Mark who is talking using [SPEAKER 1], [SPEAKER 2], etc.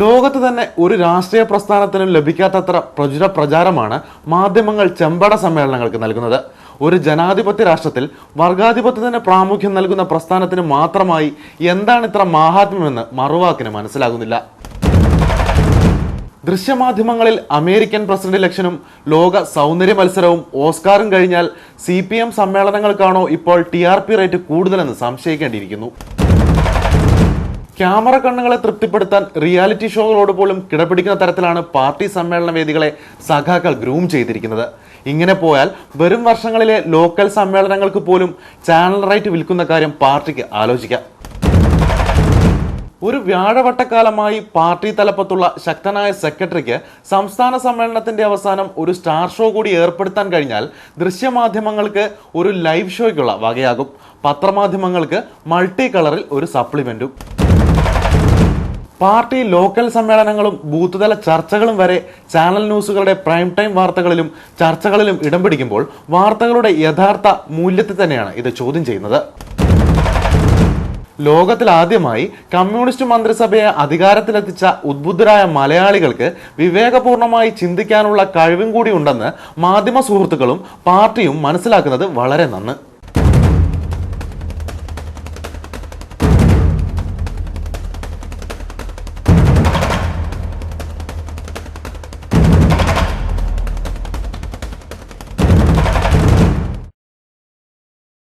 [SPEAKER 1] ലോകത്ത് തന്നെ ഒരു രാഷ്ട്രീയ പ്രസ്ഥാനത്തിനും ലഭിക്കാത്തത്ര പ്രചുര പ്രചാരമാണ് മാധ്യമങ്ങൾ ചെമ്പട സമ്മേളനങ്ങൾക്ക് നൽകുന്നത്. ഒരു ജനാധിപത്യ രാഷ്ട്രത്തിൽ വർഗാധിപത്യത്തിന് പ്രാമുഖ്യം നൽകുന്ന പ്രസ്ഥാനത്തിന് മാത്രമായി എന്താണ് ഇത്ര മാഹാത്മ്യമെന്ന് മറുവാക്കിന് മനസ്സിലാകുന്നില്ല. ദൃശ്യമാധ്യമങ്ങളിൽ അമേരിക്കൻ പ്രസിഡന്റ് ഇലക്ഷനും ലോക സൗന്ദര്യ മത്സരവും ഓസ്കാറും കഴിഞ്ഞാൽ CPM സമ്മേളനങ്ങൾക്കാണോ ഇപ്പോൾ TRP റേറ്റ് കൂടുതലെന്ന് സംശയിക്കേണ്ടിയിരിക്കുന്നു. ക്യാമറ കണ്ണുകളെ തൃപ്തിപ്പെടുത്താൻ റിയാലിറ്റി ഷോകളോട് പോലും കിടപിടിക്കുന്ന തരത്തിലാണ് പാർട്ടി സമ്മേളന വേദികളെ സഖാക്കൾ ഗ്രൂം ചെയ്തിരിക്കുന്നത്. ഇങ്ങനെ പോയാൽ വരും വർഷങ്ങളിലെ ലോക്കൽ സമ്മേളനങ്ങൾക്ക് പോലും ചാനൽ റൈറ്റ് വിൽക്കുന്ന കാര്യം പാർട്ടിക്ക് ആലോചിക്കാം. ഒരു വ്യാഴവട്ടക്കാലമായി പാർട്ടി തലപ്പത്തുള്ള ശക്തനായ സെക്രട്ടറിക്ക് സംസ്ഥാന സമ്മേളനത്തിന്റെ അവസാനം ഒരു സ്റ്റാർ ഷോ കൂടി ഏർപ്പെടുത്താൻ കഴിഞ്ഞാൽ ദൃശ്യമാധ്യമങ്ങൾക്ക് ഒരു ലൈവ് ഷോയ്ക്കുള്ള വകയാകും. പത്രമാധ്യമങ്ങൾക്ക് മൾട്ടി കളറിൽ ഒരു സപ്ലിമെന്റും. പാർട്ടി ലോക്കൽ സമ്മേളനങ്ങളും ബൂത്ത് തല ചർച്ചകളും വരെ ചാനൽ ന്യൂസുകളുടെ പ്രൈം ടൈം വാർത്തകളിലും ചർച്ചകളിലും ഇടം പിടിക്കുമ്പോൾ വാർത്തകളുടെ യഥാർത്ഥ മൂല്യത്തെ തന്നെയാണ് ഇത് ചോദ്യം ചെയ്യുന്നത്. ലോകത്തിൽ ആദ്യമായി കമ്മ്യൂണിസ്റ്റ് മന്ത്രിസഭയെ അധികാരത്തിലെത്തിച്ച ഉദ്ബുദ്ധരായ മലയാളികൾക്ക് വിവേകപൂർണമായി ചിന്തിക്കാനുള്ള കഴിവും കൂടി ഉണ്ടെന്ന് മാധ്യമ സുഹൃത്തുക്കളും പാർട്ടിയും മനസ്സിലാക്കുന്നത് വളരെ നന്ന്.